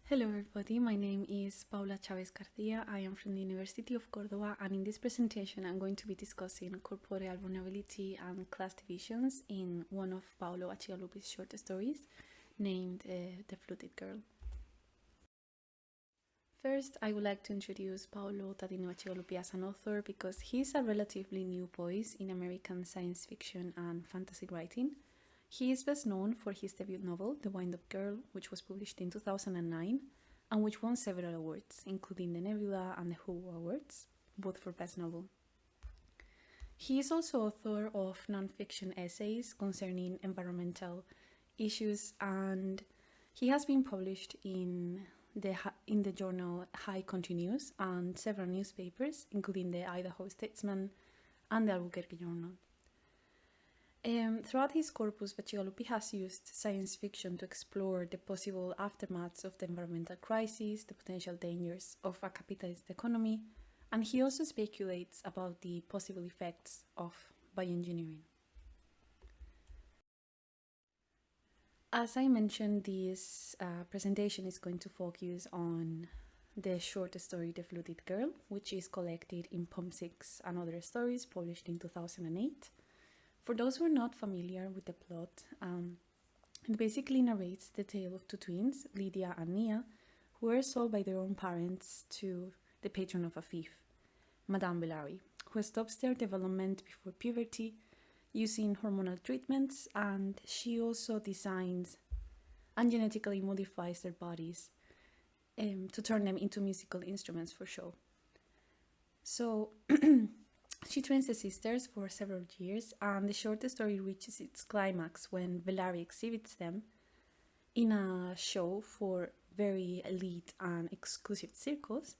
Hello everybody, my name is Paula Chaves García. I am from the University of Córdoba, and in this presentation I'm going to be discussing corporeal vulnerability and class divisions in one of Paolo Bacigalupi's short stories named The Fluted Girl. First, I would like to introduce Paolo T Bacigalupi as an author because he's a relatively new voice in American science fiction and fantasy writing. He is best known for his debut novel, The Windup Girl, which was published in 2009 and which won several awards, including the Nebula and the Hugo Awards, both for Best Novel. He is also author of nonfiction essays concerning environmental issues, and he has been published in the journal High Continues and several newspapers, including the Idaho Statesman and the Albuquerque Journal. Throughout his corpus, Bacigalupi has used science fiction to explore the possible aftermaths of the environmental crisis, the potential dangers of a capitalist economy, and he also speculates about the possible effects of bioengineering. As I mentioned, this presentation is going to focus on the short story The Fluted Girl, which is collected in Pump 6 and Other Stories, published in 2008. For those who are not familiar with the plot, it basically narrates the tale of two twins, Lidia and Nia, who were sold by their own parents to the patron of a thief, Madame Belari, who stops their development before puberty using hormonal treatments, and she also designs and genetically modifies their bodies to turn them into musical instruments for show. So she trains the sisters for several years, and the short story reaches its climax when Belari exhibits them in a show for very elite and exclusive circles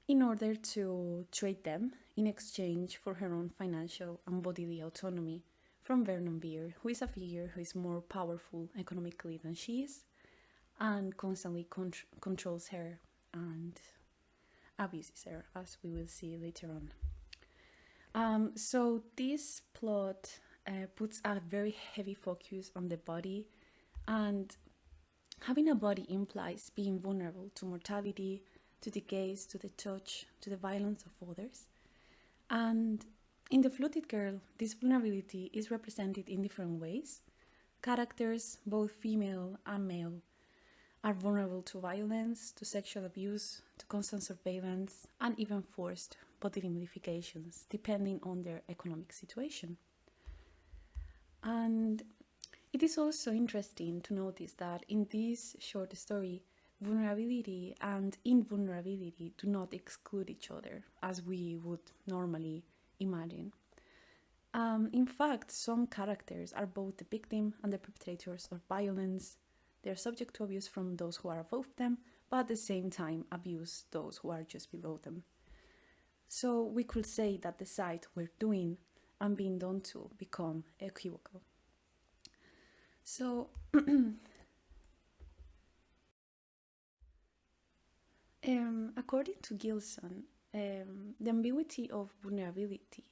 in order to trade them in exchange for her own financial and bodily autonomy from Vernon Beer, who is a figure who is more powerful economically than she is and constantly controls her and abuses her, as we will see later on. So this plot puts a very heavy focus on the body, and having a body implies being vulnerable to mortality, to the gaze, to the touch, to the violence of others. And in The Fluted Girl, this vulnerability is represented in different ways. Characters, both female and male, are vulnerable to violence, to sexual abuse, to constant surveillance, and even forced bodily modifications, depending on their economic situation. And it is also interesting to notice that in this short story, vulnerability and invulnerability do not exclude each other, as we would normally imagine. In fact, some characters are both the victim and the perpetrators of violence. They are subject to abuse from those who are above them, but at the same time abuse those who are just below them. So we could say that the side we're doing and being done to become equivocal. So according to Gilson, the ambiguity of vulnerability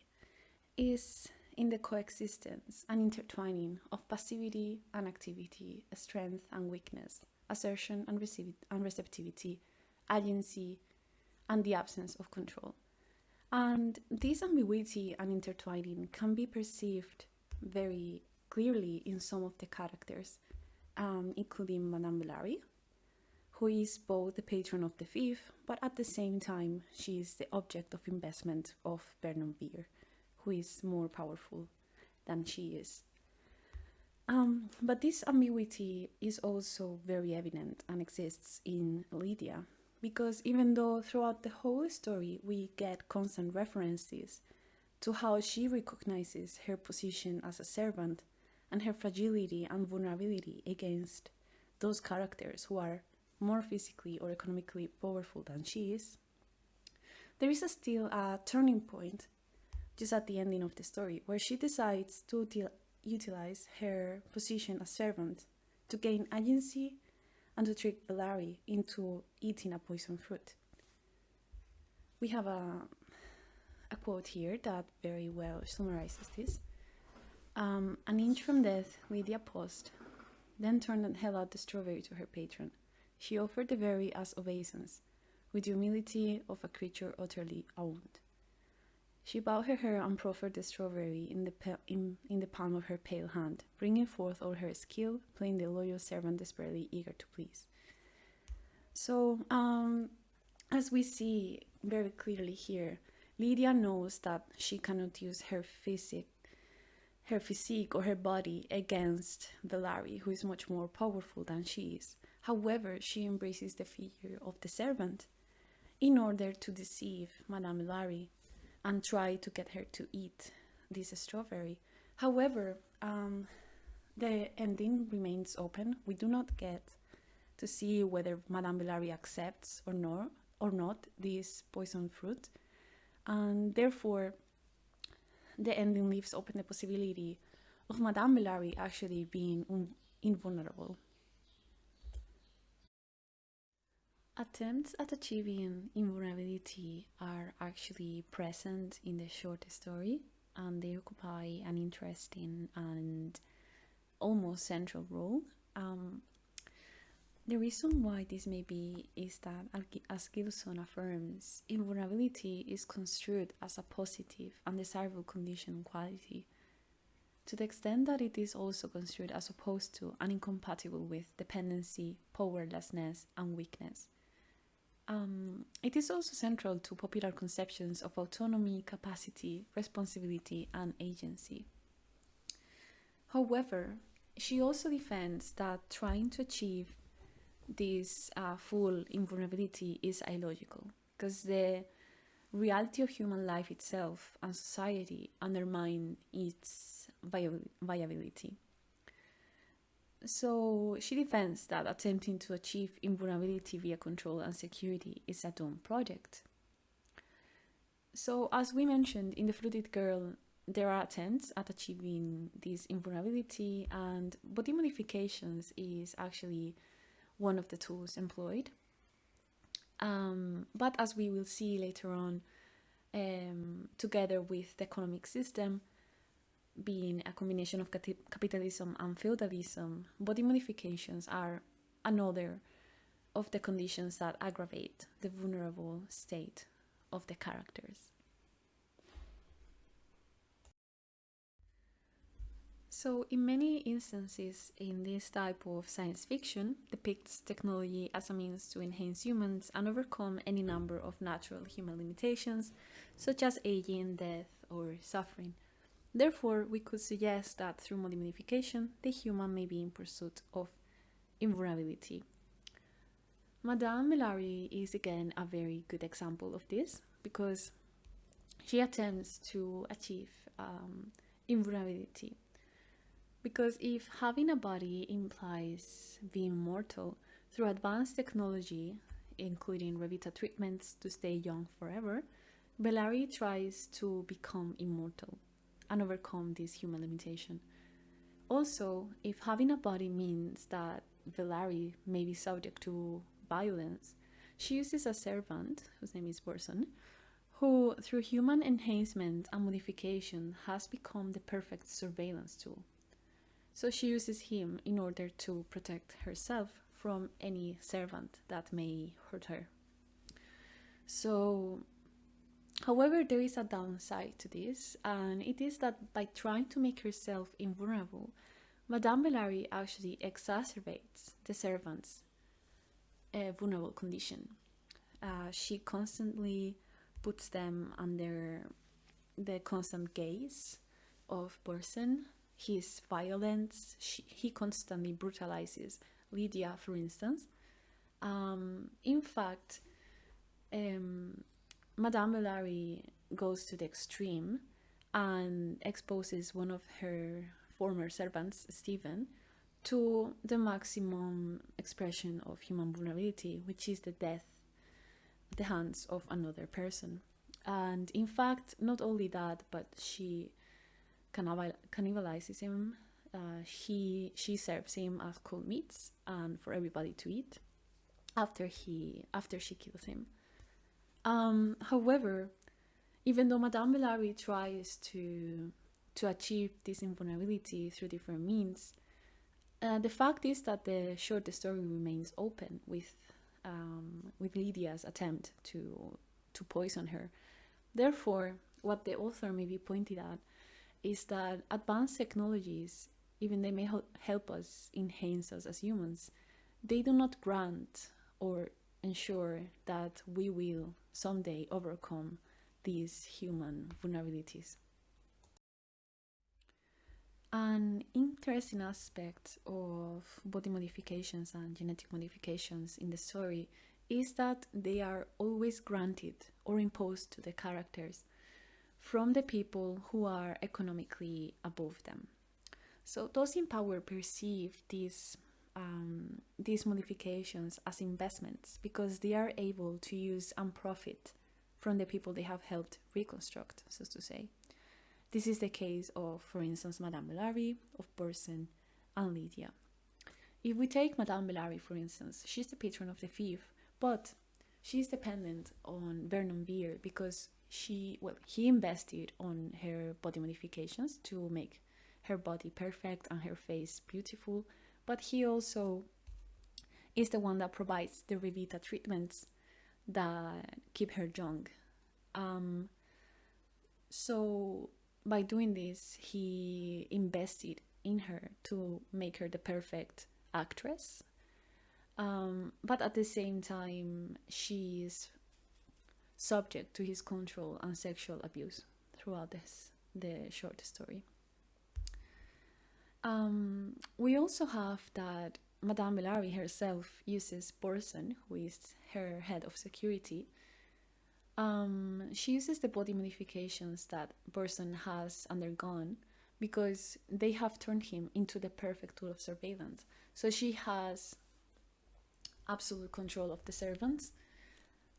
is in the coexistence and intertwining of passivity and activity, strength and weakness, assertion and receptivity, agency, and the absence of control. And this ambiguity and intertwining can be perceived very clearly in some of the characters, including Madame Belari, who is both the patron of the thief, but at the same time she is the object of investment of Vernon Beer, who is more powerful than she is. But this ambiguity is also very evident and exists in Lidia, because even though throughout the whole story we get constant references to how she recognizes her position as a servant and her fragility and vulnerability against those characters who are more physically or economically powerful than she is, there is still a turning point just at the ending of the story where she decides to utilize her position as servant to gain agency and to trick Belari into eating a poison fruit. We have a quote here that very well summarizes this. An inch from death, Lidia paused, then turned and held out the strawberry to her patron. she offered the very as obeisance, with the humility of a creature utterly owned. She bowed her hair and proffered the strawberry in the palm of her pale hand, bringing forth all her skill, playing the loyal servant desperately eager to please. So, as we see very clearly here, Lidia knows that she cannot use her physique or her body against Belari, who is much more powerful than she is. However, she embraces the figure of the servant in order to deceive Madame Belari and try to get her to eat this strawberry. However, the ending remains open. We do not get to see whether Madame Belari accepts or not this poison fruit, and therefore the ending leaves open the possibility of Madame Belari actually being invulnerable. Attempts at achieving invulnerability are actually present in the short story, and they occupy an interesting and almost central role. The reason why this may be is that, as Gilson affirms, invulnerability is construed as a positive and desirable condition and quality, to the extent that it is also construed as opposed to and incompatible with dependency, powerlessness, and weakness. It is also central to popular conceptions of autonomy, capacity, responsibility, and agency. However, she also defends that trying to achieve this full invulnerability is illogical, because the reality of human life itself and society undermine its viability. So she defends that attempting to achieve invulnerability via control and security is a doomed project. So, as we mentioned in the Fluted Girl, there are attempts at achieving this invulnerability, and body modifications is actually one of the tools employed. But as we will see later on, together with the economic system being a combination of capitalism and feudalism, body modifications are another of the conditions that aggravate the vulnerable state of the characters. So, in many instances in this type of science fiction, depicts technology as a means to enhance humans and overcome any number of natural human limitations, such as aging, death, or suffering. Therefore, we could suggest that through body modification, the human may be in pursuit of invulnerability. Madame Belari is again a very good example of this, because she attempts to achieve invulnerability. Because if having a body implies being mortal, through advanced technology, including Revita treatments to stay young forever, Belari tries to become immortal and overcome this human limitation. Also, if having a body means that Belari may be subject to violence, she uses a servant, whose name is Borson, who, through human enhancement and modification, has become the perfect surveillance tool. So she uses him in order to protect herself from any servant that may hurt her. So, however, there is a downside to this, and it is that by trying to make herself invulnerable, Madame Belari actually exacerbates the servant's vulnerable condition. She constantly puts them under the constant gaze of Borson, his violence. He constantly brutalizes Lidia, for instance. In fact, Madame Belari goes to the extreme and exposes one of her former servants, Stephen, to the maximum expression of human vulnerability, which is the death at the hands of another person. And in fact, not only that, but she cannibalizes him. She serves him as cold meats and for everybody to eat after she kills him. However, even though Madame Belari tries to achieve this invulnerability through different means, The fact is that the short story remains open with Lydia's attempt to poison her. Therefore, what the author may be pointed at is that advanced technologies, even they may help us, enhance us as humans, they do not grant or ensure that we will someday overcome these human vulnerabilities. An interesting aspect of body modifications and genetic modifications in the story is that they are always granted or imposed to the characters from the people who are economically above them. So those in power perceive these modifications as investments because they are able to use and profit from the people they have helped reconstruct, so to say. This is the case of, for instance, Madame Belari, of Burson, and Lydia. If we take Madame Belari, for instance, she's the patron of the thief, but she's dependent on Vernon Beer because he invested on her body modifications to make her body perfect and her face beautiful, but he also is the one that provides the Revita treatments that keep her young. So by doing this, he invested in her to make her the perfect actress. But at the same time, she is subject to his control and sexual abuse throughout the short story. We also have that Madame Belari herself uses Borson, who is her head of security. She uses the body modifications that Borson has undergone because they have turned him into the perfect tool of surveillance. So she has absolute control of the servants.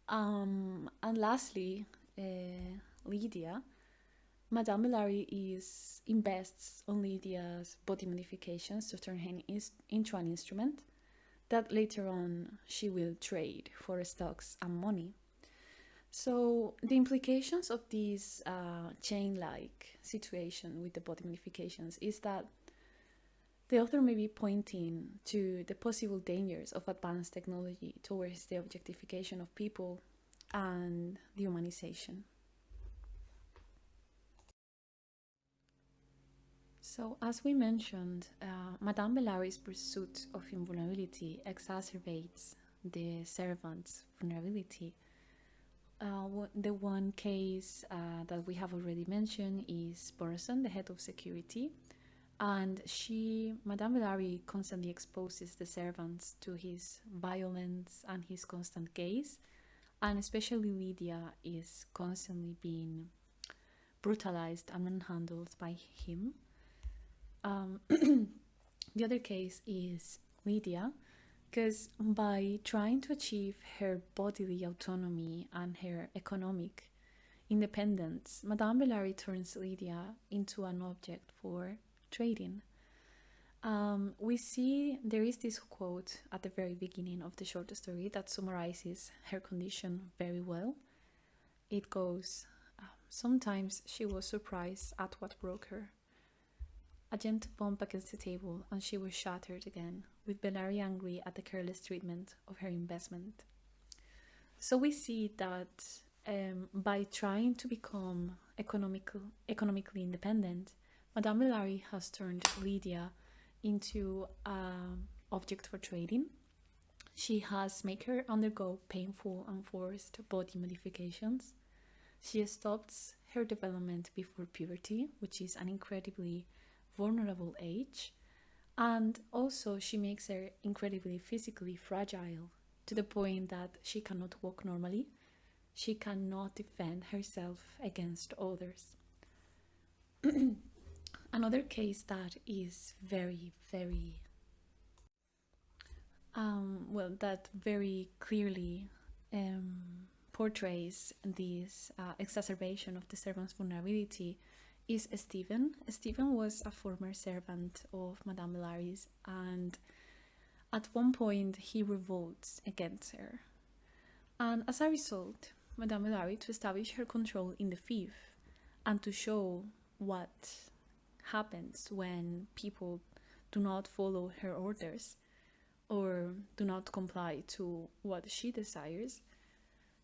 And lastly, Lydia. Madame Belari invests on Lydia's body modifications to turn her into an instrument that later on she will trade for stocks and money. So the implications of this chain-like situation with the body modifications is that the author may be pointing to the possible dangers of advanced technology towards the objectification of people and dehumanization. So, as we mentioned, Madame Belari's pursuit of invulnerability exacerbates the servant's vulnerability. The one case that we have already mentioned is Borson, the head of security, and Madame Belari, constantly exposes the servants to his violence and his constant gaze, and especially Lydia is constantly being brutalized and manhandled by him. The other case is Lydia, because by trying to achieve her bodily autonomy and her economic independence, Madame Belari turns Lydia into an object for trading. We see there is this quote at the very beginning of the short story that summarizes her condition very well. It goes, sometimes she was surprised at what broke her. A gentle bump against the table, and she was shattered again, with Belari angry at the careless treatment of her investment. So we see that by trying to become economically independent, Madame Belari has turned Lydia into an object for trading. She has made her undergo painful and forced body modifications. She stops her development before puberty, which is an incredibly vulnerable age, and also she makes her incredibly physically fragile to the point that she cannot walk normally. She cannot defend herself against others. Another case that is very that very clearly portrays this exacerbation of the servant's vulnerability is Stephen. Stephen was a former servant of Madame Belari's, and at one point he revolts against her. And as a result, Madame Belari, to establish her control in the thief and to show what happens when people do not follow her orders or do not comply to what she desires,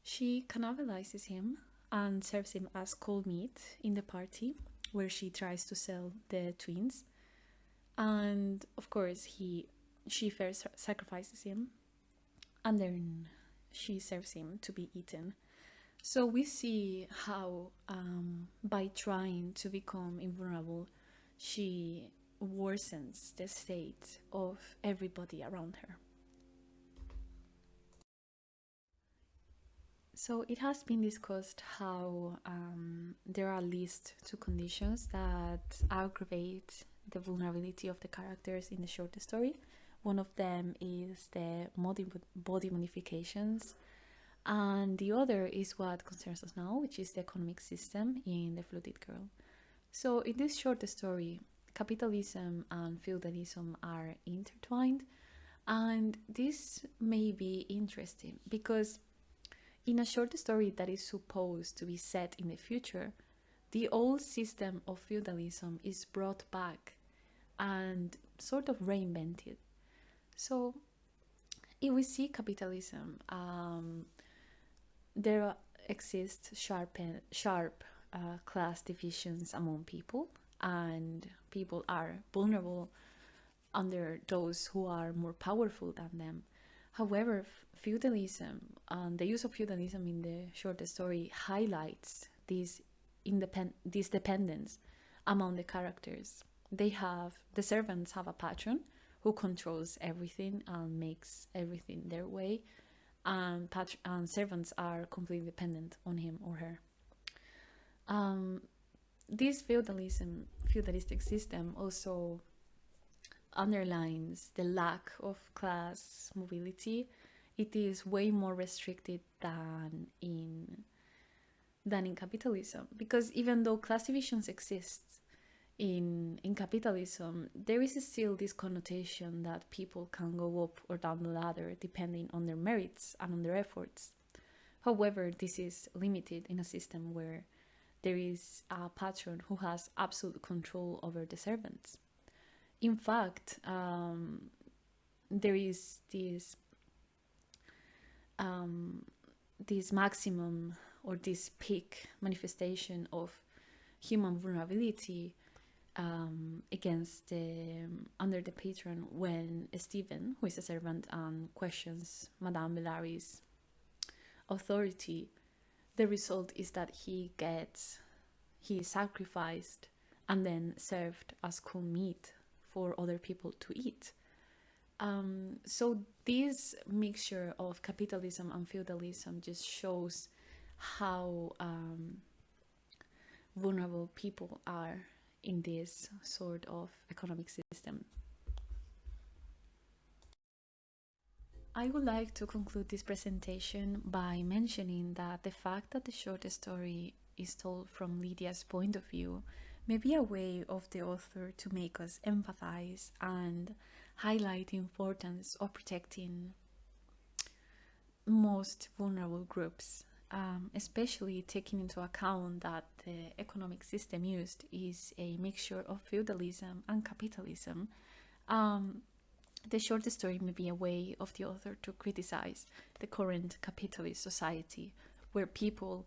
she cannibalizes him and serves him as cold meat in the party where she tries to sell the twins. And of course she first sacrifices him and then she serves him to be eaten. So we see how by trying to become invulnerable, she worsens the state of everybody around her. So it has been discussed how there are at least two conditions that aggravate the vulnerability of the characters in the short story. One of them is the body modifications, and the other is what concerns us now, which is the economic system in the Fluted Girl. So in this short story, capitalism and feudalism are intertwined, and this may be interesting because in a short story that is supposed to be set in the future, the old system of feudalism is brought back and sort of reinvented. So if we see capitalism, there exist sharp class divisions among people, and people are vulnerable under those who are more powerful than them. However, feudalism and the use of feudalism in the short story highlights this dependence among the characters. The servants have a patron who controls everything and makes everything their way, and servants are completely dependent on him or her. This feudalistic system also underlines the lack of class mobility. It is way more restricted than in capitalism, because even though class divisions exist in capitalism, there is still this connotation that people can go up or down the ladder depending on their merits and on their efforts. However, this is limited in a system where there is a patron who has absolute control over the servants. In fact, there is this maximum or this peak manifestation of human vulnerability under the patron when Stephen, who is a servant and questions Madame Belari's authority. The result is that he is sacrificed and then served as cool meat for other people to eat. So this mixture of capitalism and feudalism just shows how vulnerable people are in this sort of economic system. I would like to conclude this presentation by mentioning that the fact that the short story is told from Lydia's point of view may be a way of the author to make us empathize and highlight the importance of protecting most vulnerable groups, especially taking into account that the economic system used is a mixture of feudalism and capitalism. The short story may be a way of the author to criticize the current capitalist society, where people,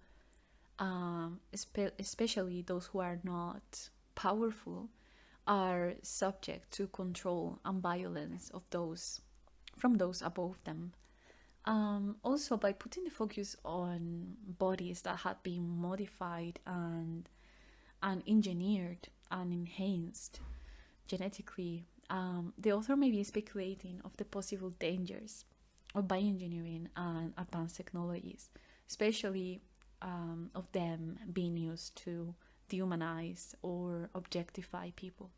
especially those who are not powerful, are subject to control and violence of those above them. Also, by putting the focus on bodies that had been modified and engineered and enhanced genetically, the author may be speculating of the possible dangers of bioengineering and advanced technologies, especially of them being used to dehumanize or objectify people.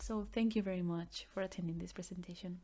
So thank you very much for attending this presentation.